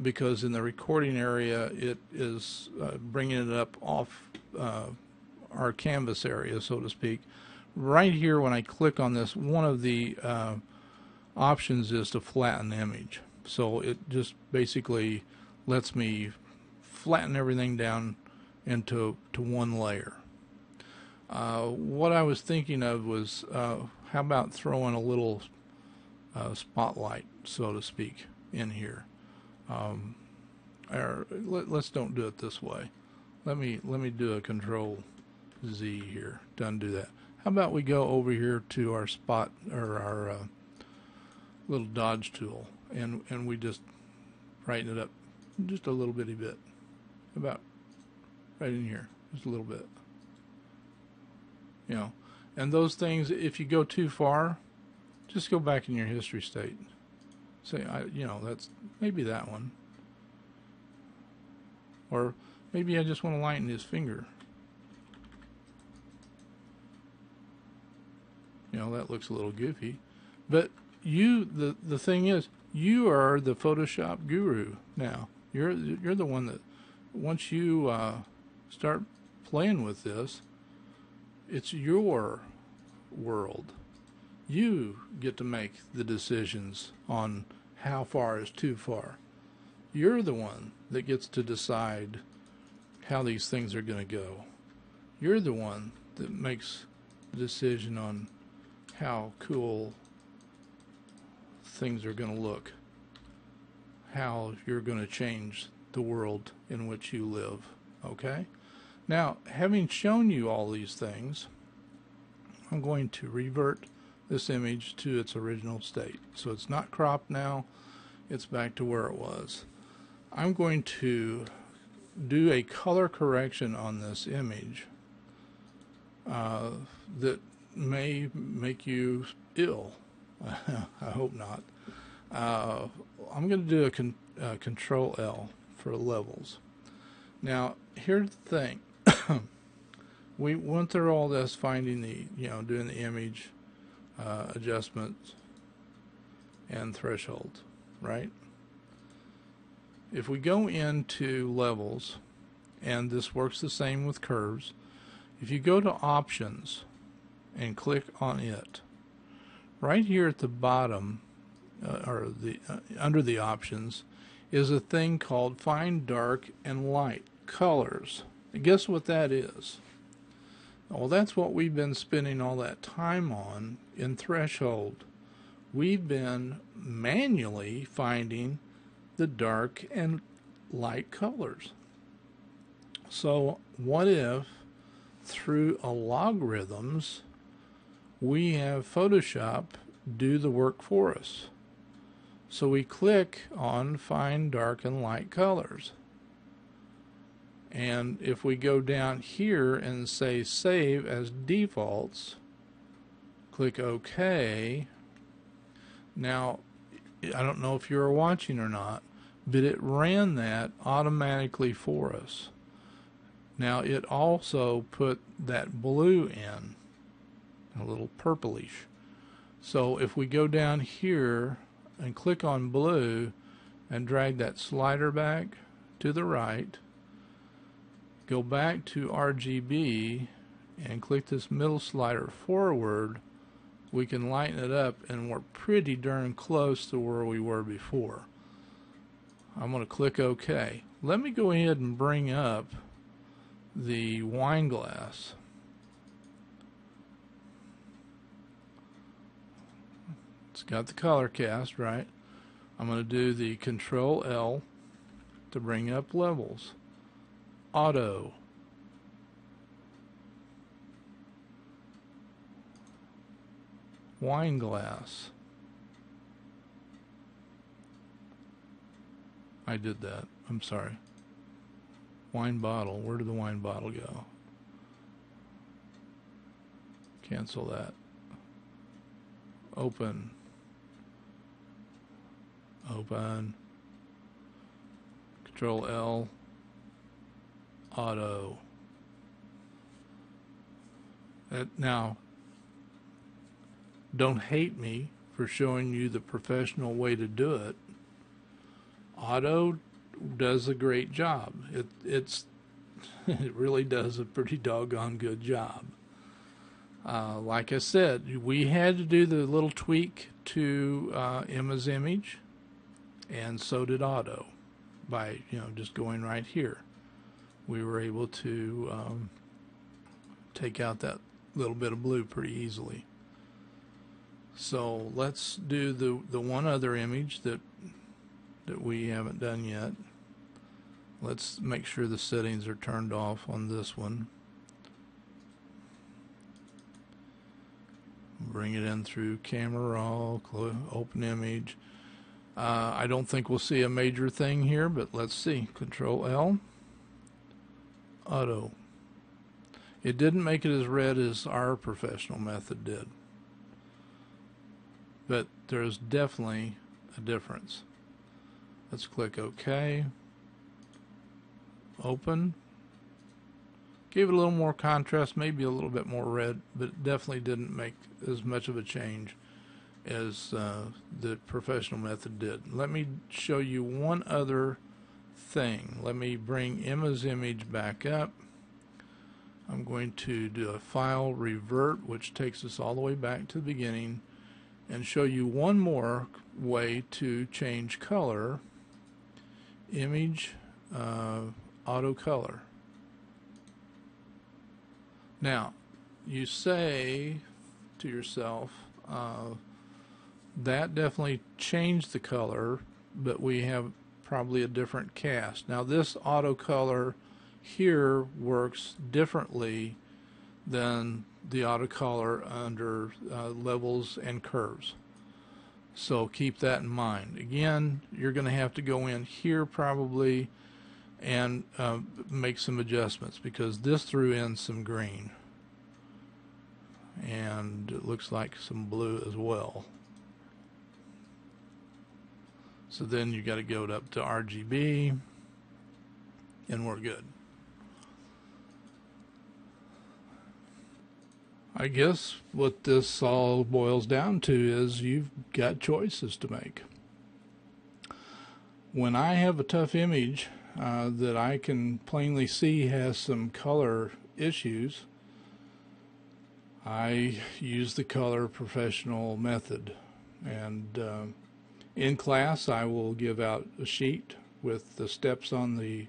because in the recording area it is bringing it up off our canvas area, so to speak. Right here, when I click on this, one of the options is to flatten the image. So it just basically lets me flatten everything down into one layer. What I was thinking of was how about throwing a little spotlight, so to speak, in here. Let's don't do it this way. Let me do a Control Z here to undo that. How about we go over here to our spot, or our little dodge tool, and we just brighten it up just a little bitty bit, about right in here, just a little bit. You know, and those things, if you go too far, just go back in your history state. Say, you know, that's maybe that one, or maybe I just want to lighten his finger. You know, that looks a little goofy, but the thing is, you are the Photoshop guru now. You're the one that, once you start playing with this, it's your world. You get to make the decisions on how far is too far. You're the one that gets to decide how these things are going to go. You're the one that makes the decision on how cool things are going to look, how you're going to change the world in which you live. Okay? Now, having shown you all these things, I'm going to revert this image to its original state. So it's not cropped now, it's back to where it was. I'm going to do a color correction on this image that may make you ill. I hope not. I'm going to do a Control L for levels. Now, here's the thing. We went through all this, finding the, doing the image adjustments and thresholds, right? If we go into levels, and this works the same with curves, if you go to options and click on it, right here at the bottom, or under the options, is a thing called Find Dark and Light Colors. And guess what that is? Well, that's what we've been spending all that time on in Threshold. We've been manually finding the dark and light colors. So what if through algorithms we have Photoshop do the work for us? So we click on Find Dark and Light Colors. And if we go down here and say Save as Defaults, click OK. Now, I don't know if you were watching or not, but it ran that automatically for us. Now, it also put that blue in, a little purplish. So if we go down here and click on blue and drag that slider back to the right, go back to RGB and click this middle slider forward, we can lighten it up and we're pretty darn close to where we were before. I'm going to click OK. Let me go ahead and bring up the wine glass. It's got the color cast, right? I'm going to do the Control L to bring up levels. Auto. Wine glass. I did that. I'm sorry. Wine bottle. Where did the wine bottle go? Cancel that. Open. Open. Control L. Auto. Now, don't hate me for showing you the professional way to do it. Auto does a great job. It really does a pretty doggone good job. Like I said, we had to do the little tweak to Emma's image, and so did Auto. By just going right here, we were able to take out that little bit of blue pretty easily. So let's do the one other image that we haven't done yet. Let's make sure the settings are turned off on this one. Bring it in through Camera Raw, open image. I don't think we'll see a major thing here, but let's see. Control L, Auto. It didn't make it as red as our professional method did, but there's definitely a difference. Let's click OK. Open. Gave it a little more contrast, maybe a little bit more red, but it definitely didn't make as much of a change as the professional method did. Let me show you one other thing. Let me bring Emma's image back up. I'm going to do a file revert, which takes us all the way back to the beginning, and show you one more way to change color. Image, auto color. Now, you say to yourself, that definitely changed the color, but we have probably a different cast. Now, this auto color here works differently than the auto color under levels and curves. So keep that in mind. Again, you're going to have to go in here probably and make some adjustments, because this threw in some green and it looks like some blue as well. So then you got to go up to RGB and we're good. I guess what this all boils down to is you've got choices to make. When I have a tough image that I can plainly see has some color issues, I use the color professional method, and in class I will give out a sheet with the steps on the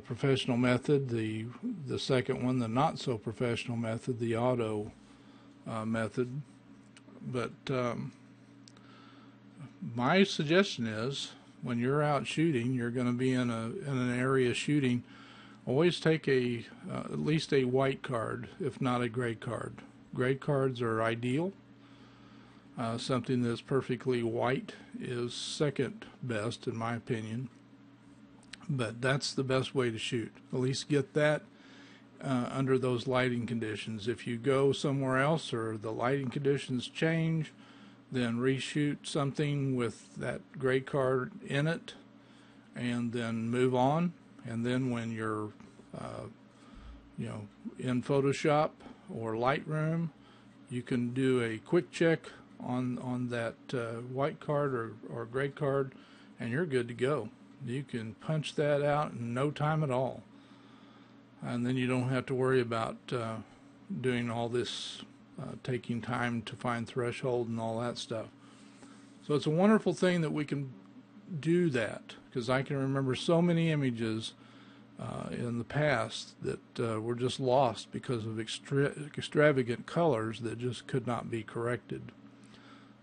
professional method, the second one, the not so professional method, the auto method. But my suggestion is, when you're out shooting, you're going to be in an area shooting, always take at least a white card, if not a gray card. Gray cards are ideal. Something that's perfectly white is second best, in my opinion. But that's the best way to shoot. At least get that under those lighting conditions. If you go somewhere else or the lighting conditions change, then reshoot something with that gray card in it, and then move on. And then when you're in Photoshop or Lightroom, you can do a quick check on that white card or gray card, and you're good to go. You can punch that out in no time at all, and then you don't have to worry about doing all this taking time to find threshold and all that stuff. So it's a wonderful thing that we can do that, because I can remember so many images in the past that were just lost because of extravagant colors that just could not be corrected.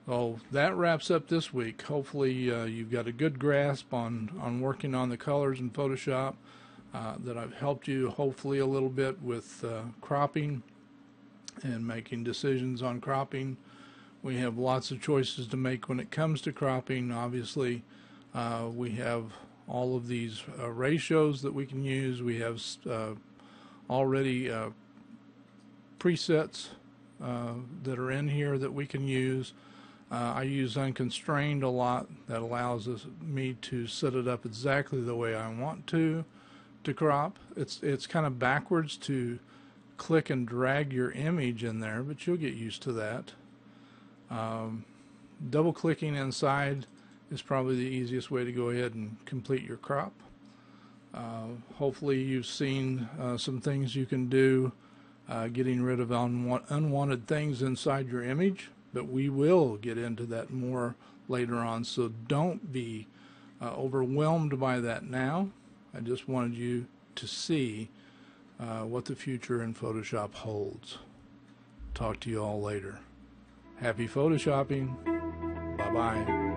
So that wraps up this week. Hopefully you've got a good grasp on working on the colors in Photoshop, that I've helped you hopefully a little bit with cropping and making decisions on cropping. We have lots of choices to make when it comes to cropping. Obviously, we have all of these ratios that we can use. We have already presets that are in here that we can use. I use unconstrained a lot. That allows me to set it up exactly the way I want to crop. It's kind of backwards to click and drag your image in there, but you'll get used to that. Double clicking inside is probably the easiest way to go ahead and complete your crop. Hopefully you've seen some things you can do getting rid of unwanted things inside your image, but we will get into that more later on, so don't be overwhelmed by that now. I just wanted you to see what the future in Photoshop holds. Talk to you all later. Happy Photoshopping. Bye-bye.